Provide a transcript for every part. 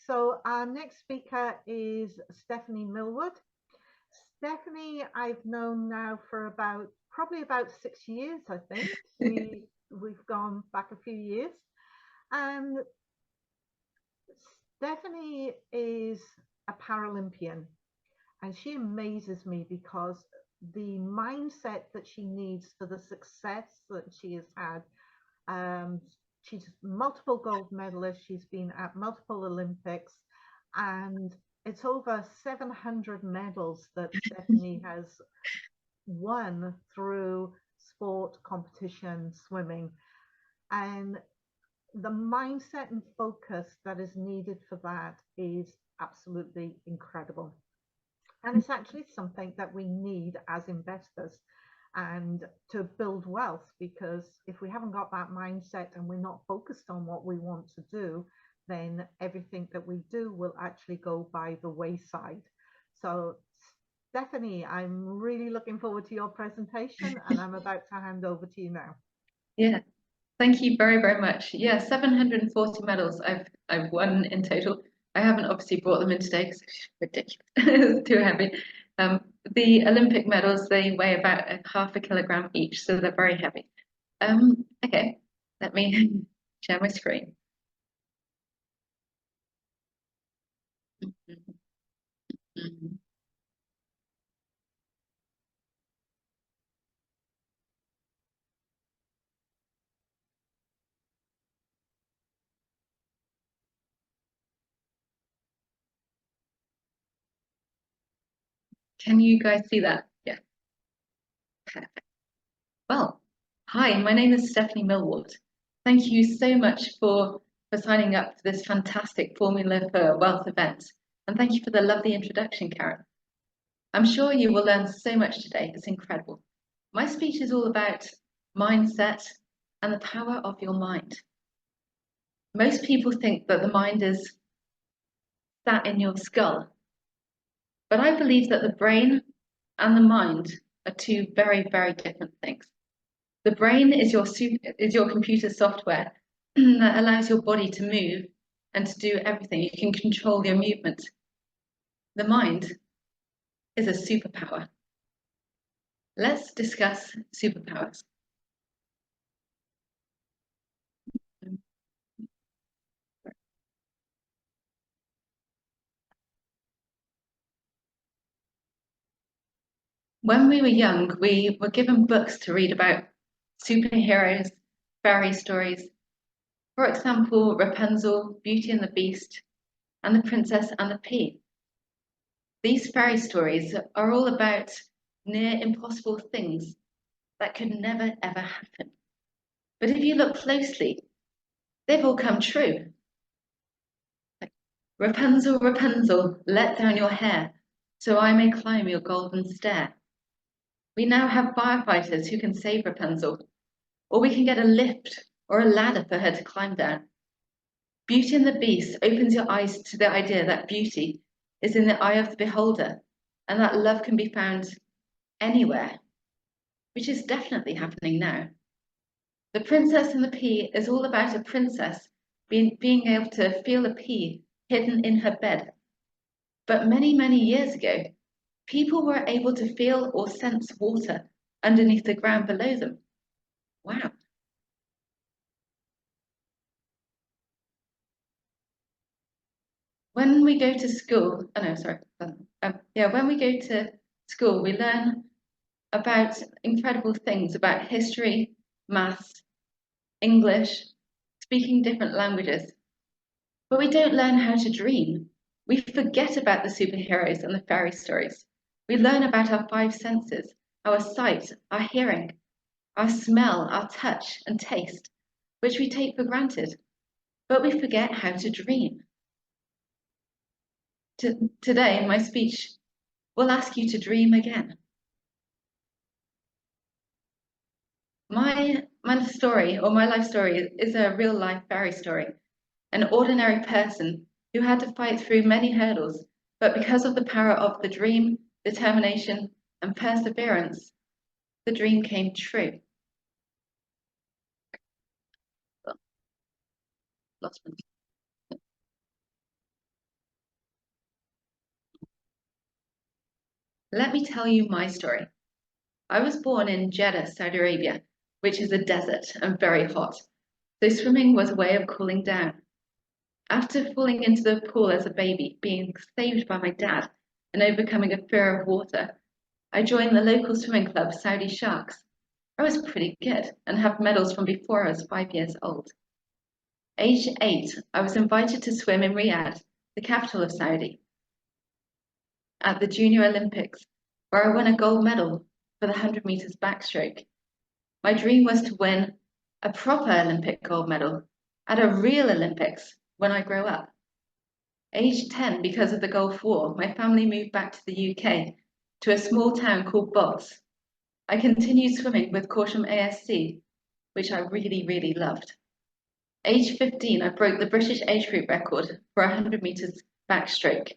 So our next speaker is Stephanie Millward. Stephanie, I've known now for probably about 6 years, I think. We've gone back a few years. And Stephanie is a Paralympian, and she amazes me because the mindset that she needs for the success that she has had. She's multiple gold medalist. She's been at multiple Olympics, and it's over 700 medals that Stephanie has won through sport, competition, swimming. And the mindset and focus that is needed for that is absolutely incredible. And it's actually something that we need as investors and to build wealth, because if we haven't got that mindset and we're not focused on what we want to do, then everything that we do will actually go by the wayside. So Stephanie, I'm really looking forward to your presentation, and I'm about to hand over to you now. Yeah, thank you very, very much. Yeah, 740 medals I've won in total. I haven't obviously brought them in today because it's ridiculous. It's too heavy. The Olympic medals, they weigh about half a kilogram each, so they're very heavy. Okay, let me share my screen. Can you guys see that? Yeah. Perfect. Well, hi, my name is Stephanie Millward. Thank you so much for signing up for this fantastic Formula for Wealth event. And thank you for the lovely introduction, Karen. I'm sure you will learn so much today. It's incredible. My speech is all about mindset and the power of your mind. Most people think that the mind is sat in your skull, but I believe that the brain and the mind are two very, very different things. The brain is your computer software that allows your body to move and to do everything. You can control your movement. The mind is a superpower. Let's discuss superpowers. When we were young, we were given books to read about superheroes, fairy stories. For example, Rapunzel, Beauty and the Beast, and The Princess and the Pea. These fairy stories are all about near impossible things that could never ever happen. But if you look closely, they've all come true. Like, Rapunzel, Rapunzel, let down your hair, so I may climb your golden stair. We now have firefighters who can save Rapunzel, or we can get a lift or a ladder for her to climb down. Beauty and the Beast opens your eyes to the idea that beauty is in the eye of the beholder, and that love can be found anywhere, which is definitely happening now. The Princess and the Pea is all about a princess being able to feel a pea hidden in her bed. But many, many years ago, people were able to feel or sense water underneath the ground below them. Wow. When we go to school, oh no, sorry. When we go to school, we learn about incredible things about history, maths, English, speaking different languages. But we don't learn how to dream. We forget about the superheroes and the fairy stories. We learn about our five senses, our sight, our hearing, our smell, our touch and taste, which we take for granted. But we forget how to dream. Today, my speech will ask you to dream again. My story, or my life story, is a real life fairy story. An ordinary person who had to fight through many hurdles, but because of the power of the dream, determination, and perseverance, the dream came true. Let me tell you my story. I was born in Jeddah, Saudi Arabia, which is a desert and very hot. So swimming was a way of cooling down. After falling into the pool as a baby, being saved by my dad, and overcoming a fear of water, I joined the local swimming club, Saudi Sharks. I was pretty good and have medals from before I was 5 years old. Age 8, I was invited to swim in Riyadh, the capital of Saudi, at the Junior Olympics, where I won a gold medal for the 100 meters backstroke. My dream was to win a proper Olympic gold medal at a real Olympics when I grow up. Age 10, because of the Gulf War, my family moved back to the UK to a small town called Bots. I continued swimming with Corsham ASC, which I really, really loved. Age 15, I broke the British age group record for 100 meters backstroke.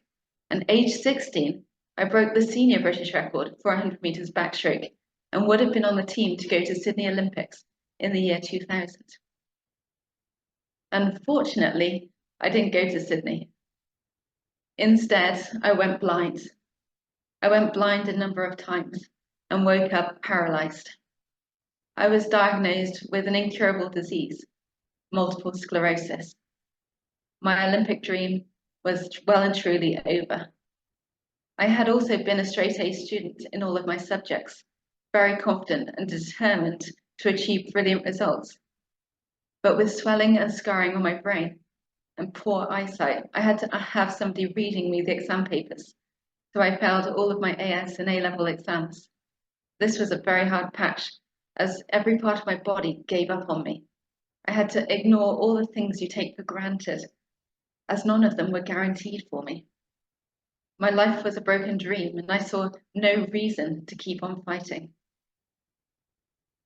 And age 16, I broke the senior British record for 100 meters backstroke and would have been on the team to go to Sydney Olympics in the year 2000. Unfortunately, I didn't go to Sydney. Instead, I went blind. I went blind a number of times and woke up paralyzed. I was diagnosed with an incurable disease, multiple sclerosis. My Olympic dream was well and truly over. I had also been a straight A student in all of my subjects, very confident and determined to achieve brilliant results. But with swelling and scarring on my brain and poor eyesight, I had to have somebody reading me the exam papers. So I failed all of my AS and A-level exams. This was a very hard patch, as every part of my body gave up on me. I had to ignore all the things you take for granted, as none of them were guaranteed for me. My life was a broken dream, and I saw no reason to keep on fighting.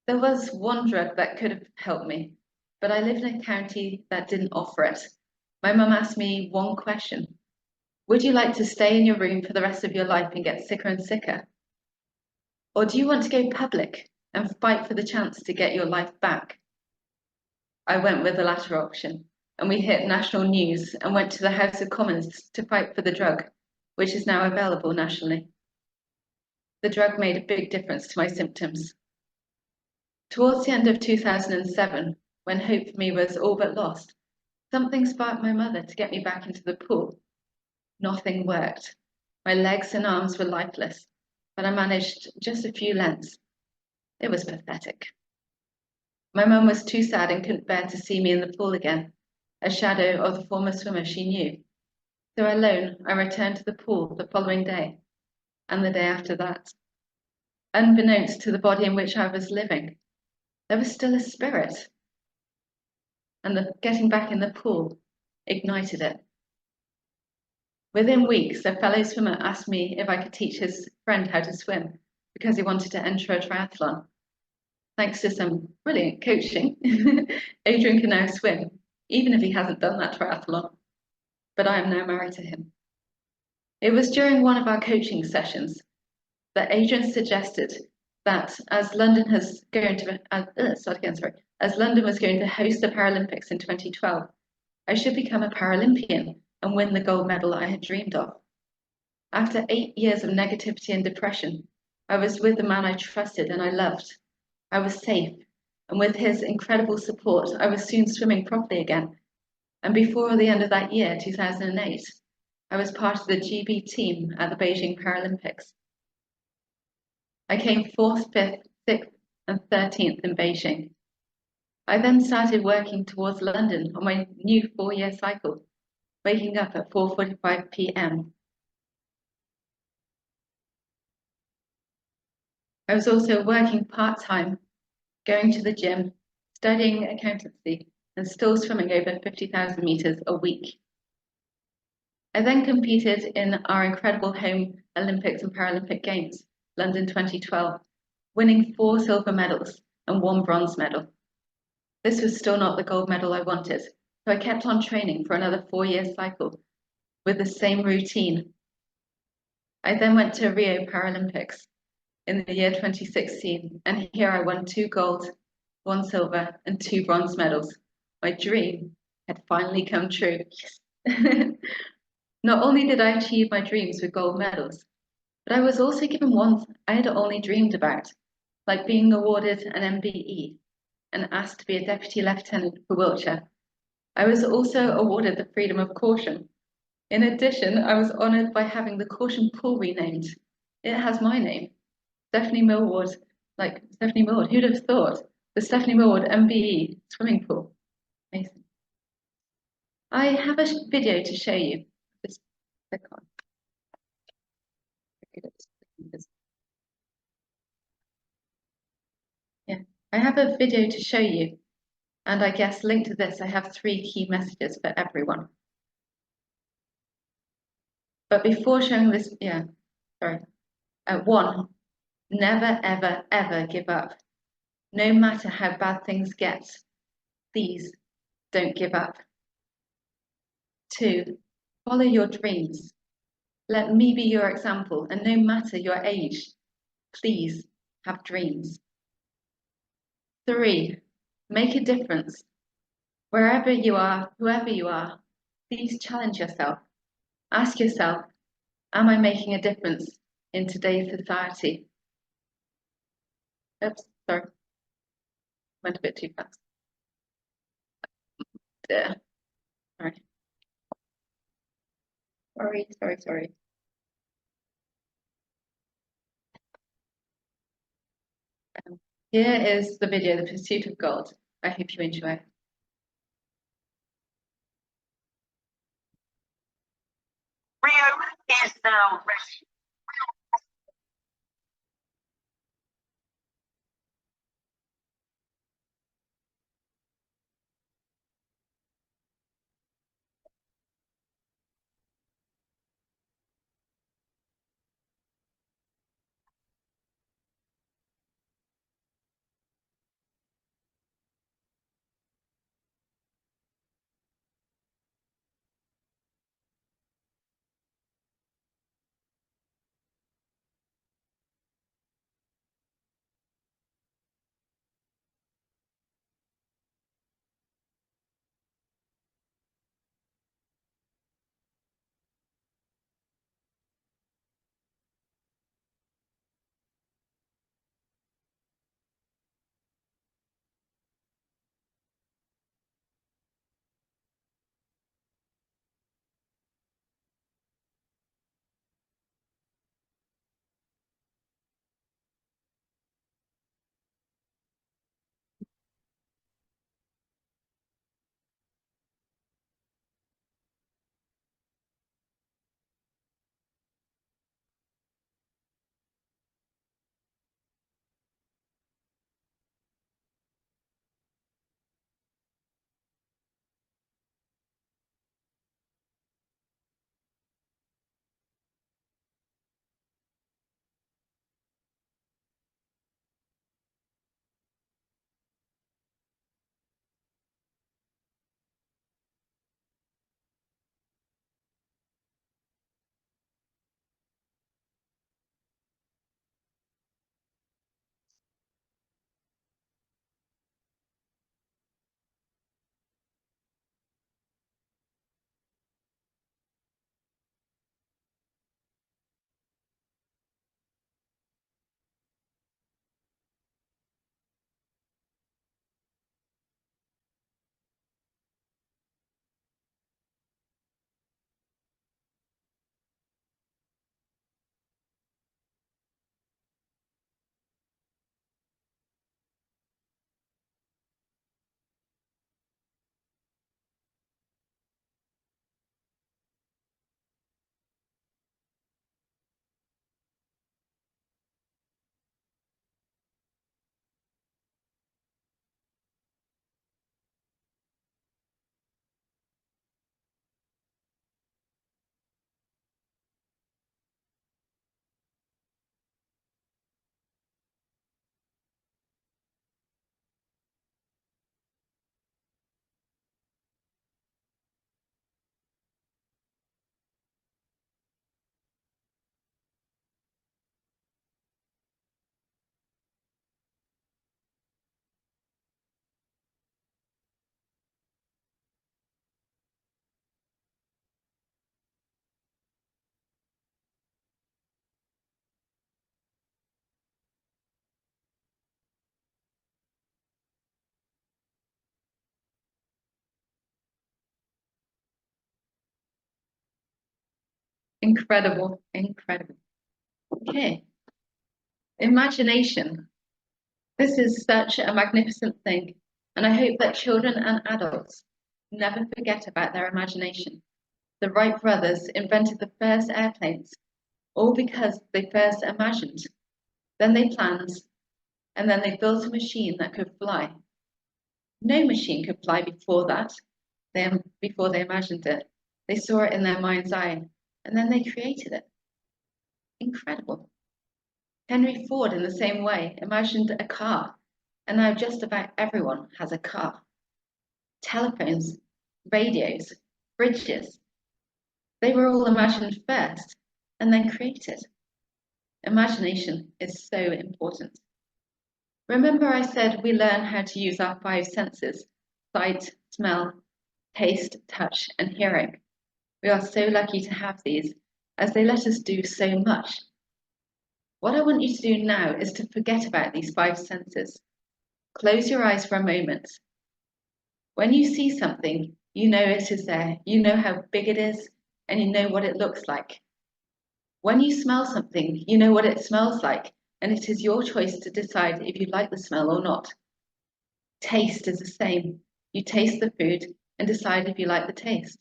There was one drug that could have helped me, but I lived in a county that didn't offer it. My mum asked me one question: would you like to stay in your room for the rest of your life and get sicker and sicker? Or do you want to go public and fight for the chance to get your life back? I went with the latter option, and we hit national news and went to the House of Commons to fight for the drug, which is now available nationally. The drug made a big difference to my symptoms. Towards the end of 2007, when hope for me was all but lost, something sparked my mother to get me back into the pool. Nothing worked. My legs and arms were lifeless, but I managed just a few lengths. It was pathetic. My mum was too sad and couldn't bear to see me in the pool again, a shadow of the former swimmer she knew. So alone, I returned to the pool the following day, and the day after that. Unbeknownst to the body in which I was living, there was still a spirit, and the getting back in the pool ignited it. Within weeks, a fellow swimmer asked me if I could teach his friend how to swim because he wanted to enter a triathlon. Thanks to some brilliant coaching, Adrian can now swim, even if he hasn't done that triathlon. But I am now married to him. It was during one of our coaching sessions that Adrian suggested that as London was going to host the Paralympics in 2012, I should become a Paralympian and win the gold medal I had dreamed of. After 8 years of negativity and depression, I was with the man I trusted and I loved. I was safe, and with his incredible support, I was soon swimming properly again. And before the end of that year, 2008, I was part of the GB team at the Beijing Paralympics. I came 4th, 5th, 6th, and 13th in Beijing. I then started working towards London on my new 4-year cycle, waking up at 4:45 p.m. I was also working part-time, going to the gym, studying accountancy, and still swimming over 50,000 meters a week. I then competed in our incredible home Olympics and Paralympic Games, London 2012, winning 4 silver medals and 1 bronze medal. This was still not the gold medal I wanted, so I kept on training for another 4-year cycle with the same routine. I then went to Rio Paralympics in the year 2016, and here I won 2 gold, 1 silver, and 2 bronze medals. My dream had finally come true. Yes. Not only did I achieve my dreams with gold medals, But I was also given ones I had only dreamed about, like being awarded an MBE and asked to be a Deputy Lieutenant for Wiltshire. I was also awarded the freedom of caution. In addition, I was honoured by having the caution pool renamed. It has my name, Stephanie Millward, like Stephanie Millward. Who'd have thought? The Stephanie Millward MBE swimming pool. Amazing. I have a video to show you. Just click on. Yeah, I have a video to show you, and I guess linked to this, I have 3 key messages for everyone. But before showing this, sorry. 1, never, ever, ever give up. No matter how bad things get, please don't give up. 2, follow your dreams. Let me be your example, and no matter your age, please have dreams. 3, make a difference. Wherever you are, whoever you are, please challenge yourself. Ask yourself, am I making a difference in today's society? Oops, sorry. Went a bit too fast. Sorry. Sorry. Here is the video, The Pursuit of Gold. I hope you enjoy. Rio is now ready. Incredible, incredible. Okay. Imagination. This is such a magnificent thing, and I hope that children and adults never forget about their imagination. The Wright brothers invented the first airplanes, all because they first imagined, then they planned, and then they built a machine that could fly. No machine could fly before that, before they imagined it. They saw it in their mind's eye, and then they created it. Incredible. Henry Ford, in the same way, imagined a car, and now just about everyone has a car. Telephones, radios, fridges, they were all imagined first and then created. Imagination is so important. Remember I said we learn how to use our five senses: sight, smell, taste, touch, and hearing. We are so lucky to have these, as they let us do so much. What I want you to do now is to forget about these five senses. Close your eyes for a moment. When you see something, you know it is there, you know how big it is, and you know what it looks like. When you smell something, you know what it smells like, and it is your choice to decide if you like the smell or not. Taste is the same. You taste the food and decide if you like the taste.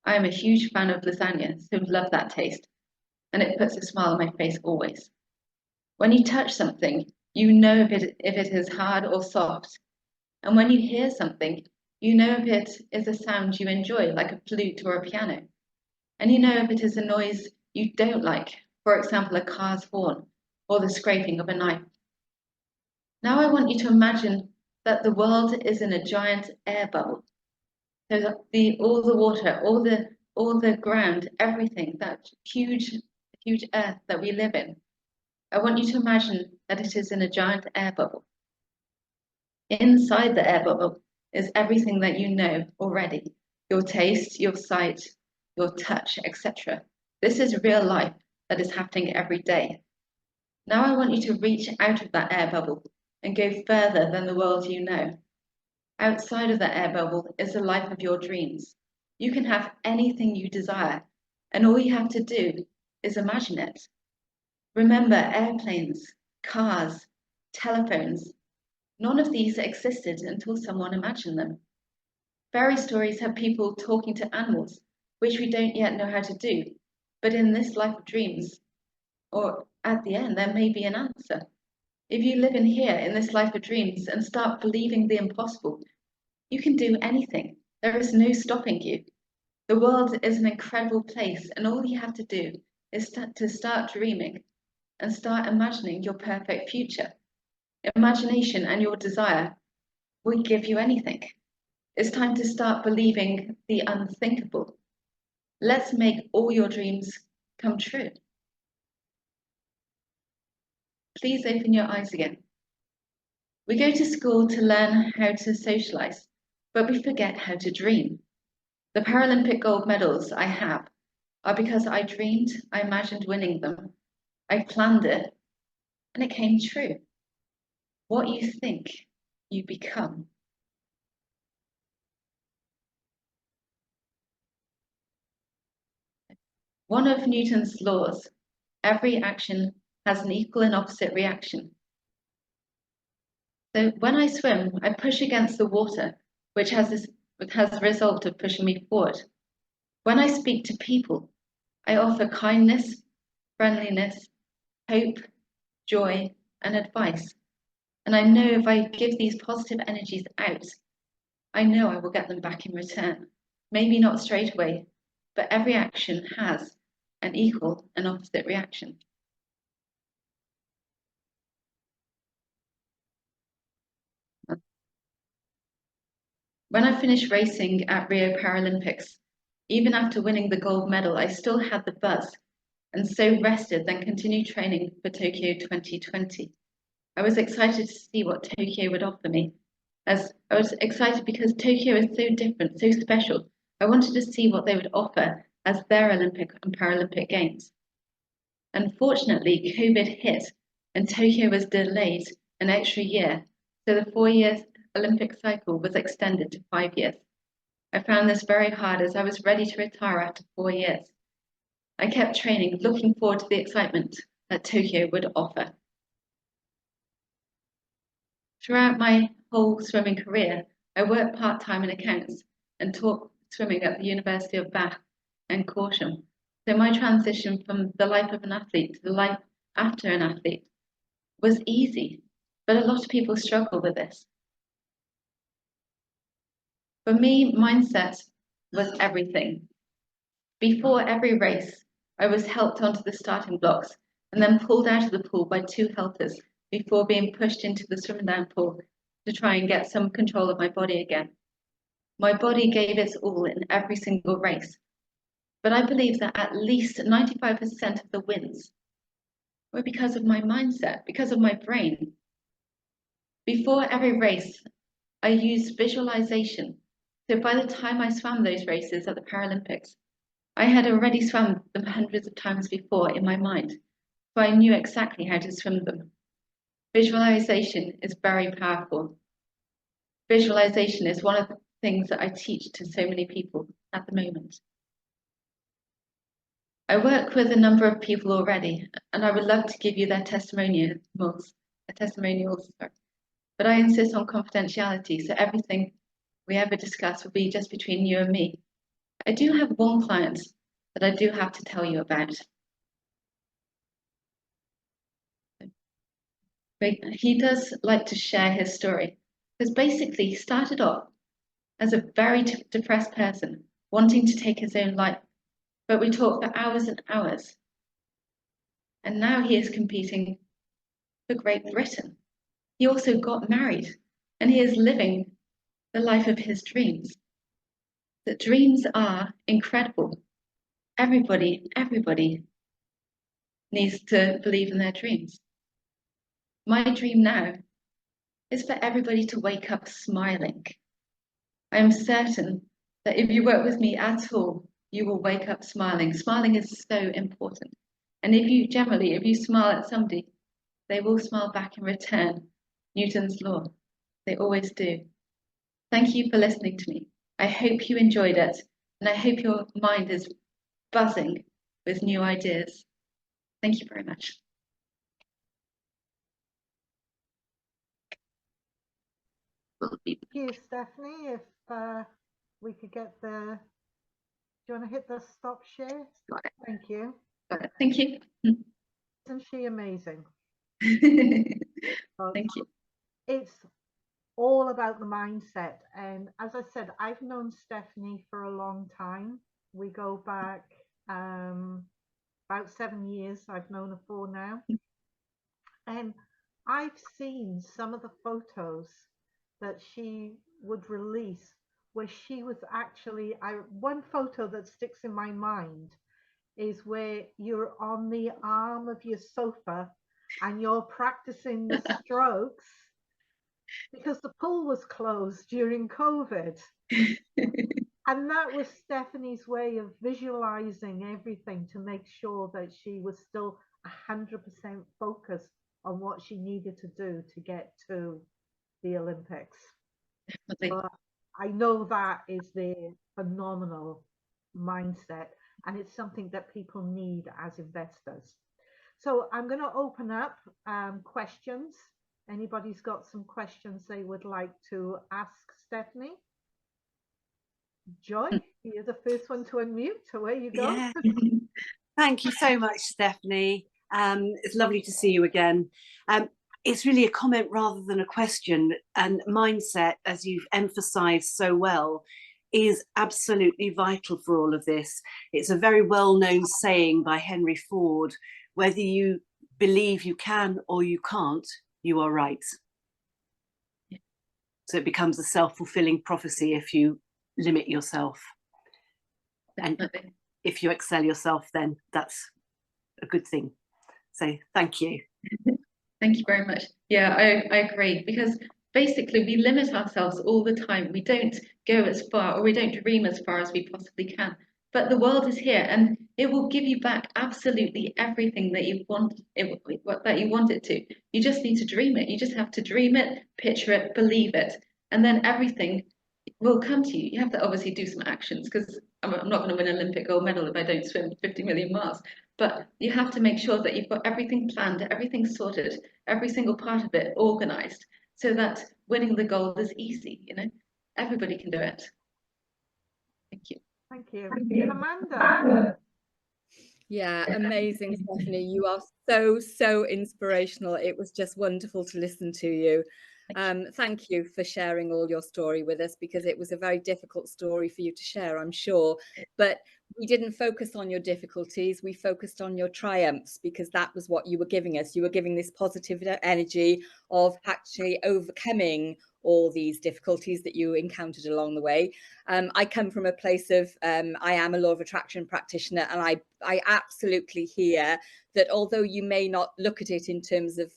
I am a huge fan of lasagna, so love that taste, and it puts a smile on my face always. When you touch something, you know if it is hard or soft. And when you hear something, you know if it is a sound you enjoy, like a flute or a piano. And you know if it is a noise you don't like, for example, a car's horn or the scraping of a knife. Now I want you to imagine that the world is in a giant air bubble. So that all the water, all the ground, everything, that huge earth that we live in, I want you to imagine that it is in a giant air bubble. Inside the air bubble is everything that you know already: your taste, your sight, your touch, etc. This is real life that is happening every day. Now I want you to reach out of that air bubble and go further than the world you know. Outside of that air bubble is the life of your dreams. You can have anything you desire, and all you have to do is imagine it. Remember, airplanes, cars, telephones, none of these existed until someone imagined them. Fairy stories have people talking to animals, which we don't yet know how to do, but in this life of dreams, or at the end, there may be an answer. If you live in here in this life of dreams and start believing the impossible, you can do anything. There is no stopping you. The world is an incredible place, and all you have to do is to start dreaming and start imagining your perfect future. Imagination and your desire will give you anything. It's time to start believing the unthinkable. Let's make all your dreams come true. Please open your eyes again. We go to school to learn how to socialize, but we forget how to dream. The Paralympic gold medals I have are because I dreamed, I imagined winning them, I planned it, and it came true. What you think, you become. One of Newton's laws: every action has an equal and opposite reaction. So when I swim, I push against the water, which has the result of pushing me forward. When I speak to people, I offer kindness, friendliness, hope, joy, and advice. And I know if I give these positive energies out, I know I will get them back in return. Maybe not straight away, but every action has an equal and opposite reaction. When I finished racing at Rio Paralympics, even after winning the gold medal, I still had the buzz, and so rested, then continued training for Tokyo 2020. I was excited to see what Tokyo would offer me, as I was excited because Tokyo is so different, so special. I wanted to see what they would offer as their Olympic and Paralympic Games. Unfortunately, COVID hit and Tokyo was delayed an extra year, so the 4 year Olympic cycle was extended to 5 years. I found this very hard, as I was ready to retire after 4 years. I kept training, looking forward to the excitement that Tokyo would offer. Throughout my whole swimming career, I worked part-time in accounts and taught swimming at the University of Bath and Corsham. So my transition from the life of an athlete to the life after an athlete was easy, but a lot of people struggle with this. For me, mindset was everything. Before every race, I was helped onto the starting blocks and then pulled out of the pool by 2 helpers before being pushed into the swim down pool to try and get some control of my body again. My body gave its all in every single race, but I believe that at least 95% of the wins were because of my mindset, because of my brain. Before every race, I used visualization. So by the time I swam those races at the Paralympics, I had already swum them hundreds of times before in my mind, so I knew exactly how to swim them. Visualization is very powerful. Visualization is one of the things that I teach to so many people at the moment. I work with a number of people already, and I would love to give you their testimonials, but I insist on confidentiality, so everything we ever discuss will be just between you and me. I do have one client that I do have to tell you about. But he does like to share his story, because basically he started off as a very depressed person, wanting to take his own life, but we talked for hours and hours. And now he is competing for Great Britain. He also got married, and he is living the life of his dreams. The dreams are incredible. Everybody needs to believe in their dreams. My dream now is for everybody to wake up smiling. I am certain that if you work with me at all, you will wake up smiling. Smiling is so important. And if you smile at somebody, they will smile back in return. Newton's law. They always do. Thank you for listening to me. I hope you enjoyed it, and I hope your mind is buzzing with new ideas. Thank you very much. Thank you, Stephanie. If we could get the, do you want to hit the stop share? Got it. Thank you. Got it. Thank you. Isn't she amazing? Thank you. It's all about the mindset. And as I said, I've known Stephanie for a long time. We go back about 7 years. I've known her for now. And I've seen some of the photos that she would release where she was actually, one photo that sticks in my mind is where you're on the arm of your sofa and you're practicing the strokes because the pool was closed during COVID. And that was Stephanie's way of visualizing everything to make sure that she was still 100% focused on what she needed to do to get to the Olympics. But I know that is the phenomenal mindset, and it's something that people need as investors. So I'm going to open up questions. Anybody's got some questions they would like to ask Stephanie? Joy, you're the first one to unmute. Away you go. Yeah. Thank you so much, Stephanie. It's lovely to see you again. It's really a comment rather than a question, and mindset, as you've emphasized so well, is absolutely vital for all of this. It's a very well-known saying by Henry Ford: whether you believe you can or you can't, you are right. So it becomes a self-fulfilling prophecy if you limit yourself. And if you excel yourself, then that's a good thing. So thank you. Thank you very much. Yeah, I agree, because basically we limit ourselves all the time. We don't go as far, or we don't dream as far as we possibly can. But the world is here, and it will give you back absolutely everything that you want it to. You just need to dream it. You just have to dream it, picture it, believe it, and then everything will come to you. You have to obviously do some actions, because I'm not going to win an Olympic gold medal if I don't swim 50 million miles. But you have to make sure that you've got everything planned, everything sorted, every single part of it organized, so that winning the gold is easy. You know, everybody can do it. Thank you. Thank you. Amanda. Yeah, amazing, Stephanie. You are so inspirational. It was just wonderful to listen to you. Thank you for sharing all your story with us, because it was a very difficult story for you to share, I'm sure. But we didn't focus on your difficulties. We focused on your triumphs, because that was what you were giving us. You were giving this positive energy of actually overcoming all these difficulties that you encountered along the way. I come from a place of, I am a law of attraction practitioner, and I absolutely hear that although you may not look at it in terms of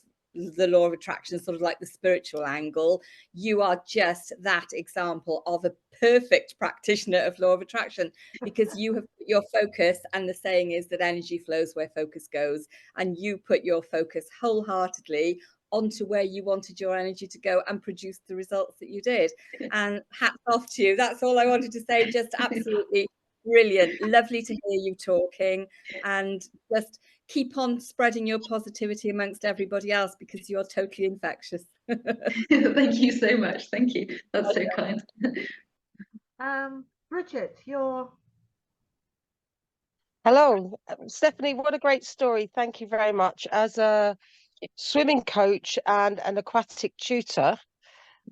the law of attraction, sort of like the spiritual angle, you are just that example of a perfect practitioner of law of attraction, because you have put your focus, and the saying is that energy flows where focus goes, and you put your focus wholeheartedly onto where you wanted your energy to go and produce the results that you did. And hats off to you. That's all I wanted to say. Just absolutely brilliant. Lovely to hear you talking, and just keep on spreading your positivity amongst everybody else, because you're totally infectious. Thank you so much. Thank you. That's so kind. Bridget, you're... Hello, Stephanie, what a great story. Thank you very much. As a swimming coach and an aquatic tutor,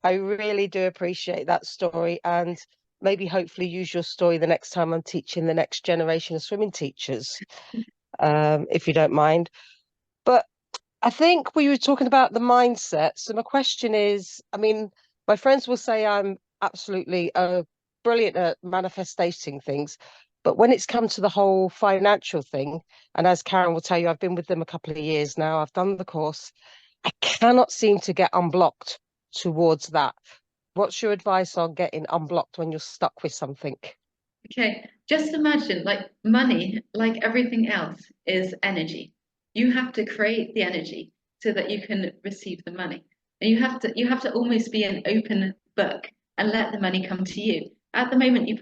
I really do appreciate that story, and maybe hopefully use your story the next time I'm teaching the next generation of swimming teachers, if you don't mind. But I think we were talking about the mindset. So my question is, I mean, my friends will say I'm absolutely brilliant at manifesting things. But when it's come to the whole financial thing, and as Karen will tell you, I've been with them a couple of years now, I've done the course, I cannot seem to get unblocked towards that. What's your advice on getting unblocked when you're stuck with something? Okay, just imagine, like, money, like everything else, is energy. You have to create the energy so that you can receive the money. And you have to almost be an open book and let the money come to you. At the moment, you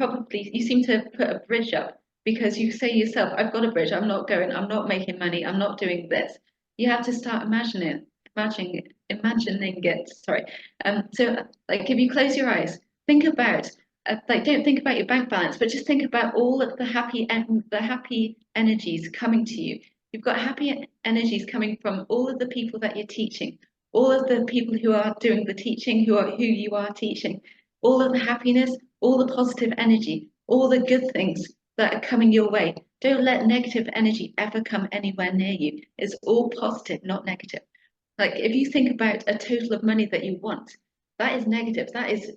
seem to put a bridge up, because you say yourself, I've got a bridge, I'm not making money, I'm not doing this. You have to start imagining it. Sorry. So, like, if you close your eyes, think about, like, don't think about your bank balance, but just think about all of the happy energies coming to you. You've got happy energies coming from all of the people that you're teaching, all of the people who are doing the teaching, who you are teaching, all of the happiness, all the positive energy, all the good things that are coming your way. Don't let negative energy ever come anywhere near you. It's all positive, not negative. Like, if you think about a total of money that you want, that is negative. That is,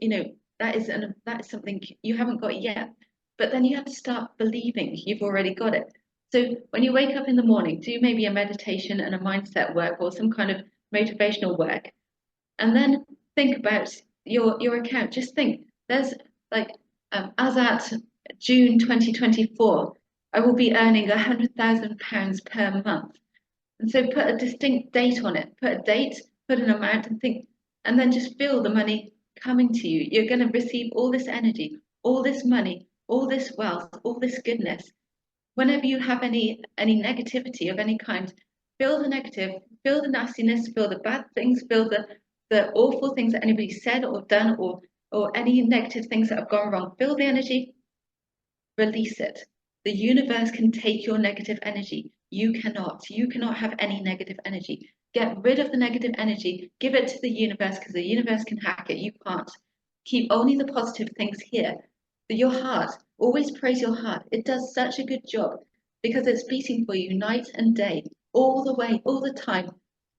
that is something you haven't got yet. But then you have to start believing you've already got it. So when you wake up in the morning, do maybe a meditation and a mindset work, or some kind of motivational work, and then think about your account. Just think, there's, like, as at June 2024, I will be earning £100,000 per month. And so put a distinct date on it, put a date, put an amount, and think, and then just feel the money coming to you. You're going to receive all this energy, all this money, all this wealth, all this goodness. Whenever you have any negativity of any kind, feel the negative, feel the nastiness, feel the bad things, feel the awful things that anybody said or done, or any negative things that have gone wrong. Feel the energy, release it. The universe can take your negative energy. You cannot. You cannot have any negative energy. Get rid of the negative energy. Give it to the universe, because the universe can hack it. You can't. Keep only the positive things here. Your heart, always praise your heart. It does such a good job, because it's beating for you night and day, all the way, all the time.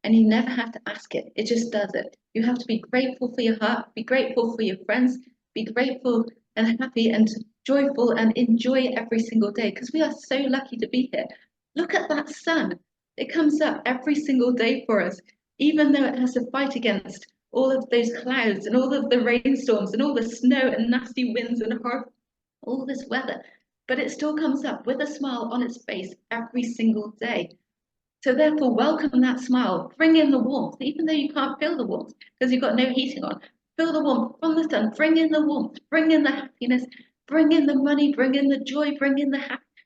And you never have to ask it. It just does it. You have to be grateful for your heart, be grateful for your friends, be grateful and happy and joyful, and enjoy every single day, because we are so lucky to be here. Look at that sun. It comes up every single day for us, even though it has to fight against all of those clouds and all of the rainstorms and all the snow and nasty winds and all this weather. But it still comes up with a smile on its face every single day. So therefore, welcome that smile. Bring in the warmth, even though you can't feel the warmth because you've got no heating on. Feel the warmth from the sun. Bring in the warmth. Bring in the happiness. Bring in the money. Bring in the joy. Bring in the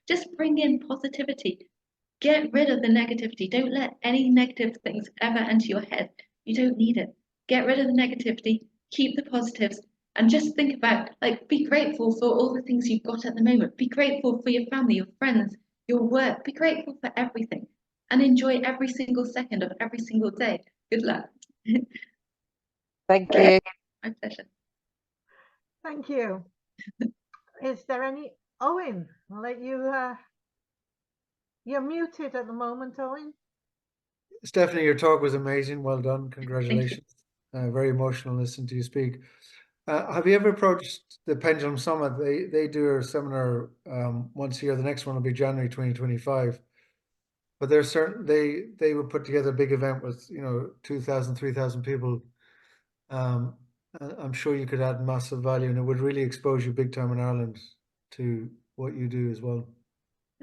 just bring in positivity. Get rid of the negativity. Don't let any negative things ever enter your head. You don't need it. Get rid of the negativity. Keep the positives. And just think about, like, be grateful for all the things you've got at the moment. Be grateful for your family, your friends, your work. Be grateful for everything. And enjoy every single second of every single day. Good luck. Thank you. My pleasure. Thank you. Is there any, Owen, I'll let you, you're muted at the moment, Owen. Stephanie, your talk was amazing. Well done. Congratulations. Very emotional listening to you speak. Have you ever approached the Pendulum Summit? They do a seminar once a year. The next one will be January 2025. But they're certain they would put together a big event with 2,000, 3,000 people. I'm sure you could add massive value, and it would really expose you big time in Ireland to what you do as well.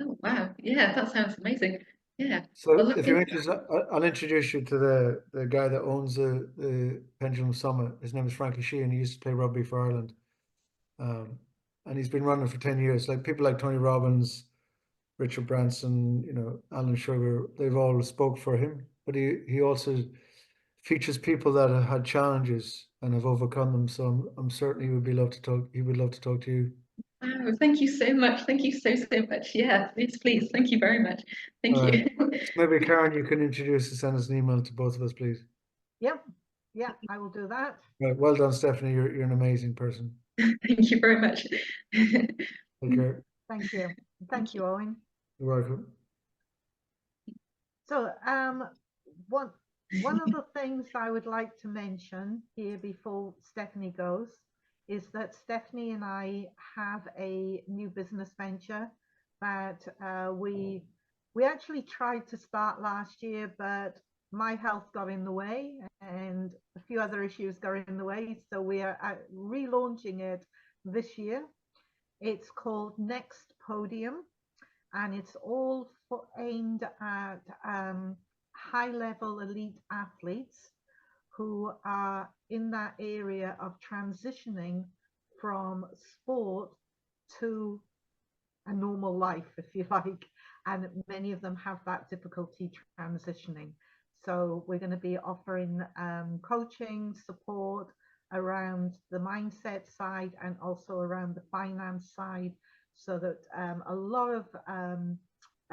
Oh wow, yeah, that sounds amazing. Yeah. So Well, look if you're into interested, I'll introduce you to the guy that owns the Pendulum Summit. His name is Frankie Sheehan. He used to play rugby for Ireland. And he's been running for 10 years. Like people like Tony Robbins, Richard Branson, Alan Sugar, they've all spoke for him. But he also features people that have had challenges and have overcome them. So I'm certain he would love to talk to you. Wow, thank you so much. Thank you so much. Yeah, please. Thank you very much. Thank All you. right. Maybe Karen, you can introduce and send us an email to both of us, please. Yep. Yeah, I will do that. Right. Well done, Stephanie. You're an amazing person. Thank you very much. Take care. Thank you. Thank you, Owen. You're welcome. So one of the things I would like to mention here before Stephanie goes is that Stephanie and I have a new business venture that we actually tried to start last year, but my health got in the way and a few other issues got in the way. So we are relaunching it this year. It's called Next Podium, and it's all aimed at high-level elite athletes who are in that area of transitioning from sport to a normal life, if you like, and many of them have that difficulty transitioning. So we're going to be offering coaching support around the mindset side and also around the finance side, so that a lot of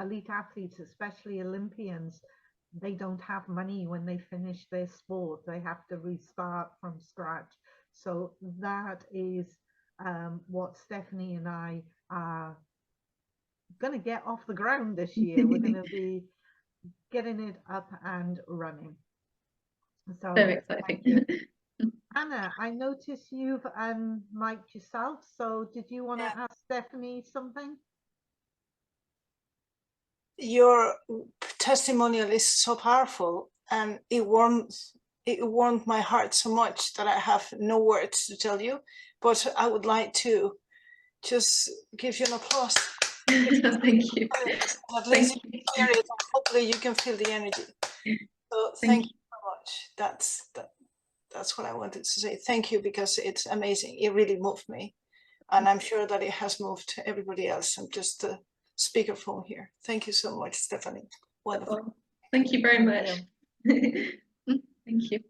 elite athletes, especially Olympians, they don't have money when they finish their sport. They have to restart from scratch. So that is what Stephanie and I are going to get off the ground this year. We're going to be getting it up and running. So exciting. Anna, I notice you've mic'd yourself. So did you want to ask Stephanie something? Your testimonial is so powerful, and it warmed my heart so much that I have no words to tell you, but I would like to just give you an applause. Thank you. At least you can hear it, and hopefully you can feel the energy. So thank you so much. That's what I wanted to say. Thank you, because it's amazing. It really moved me, and I'm sure that it has moved everybody else. I'm just a speakerphone here. Thank you so much, Stephanie. Wonderful. Thank you very much. Thank you.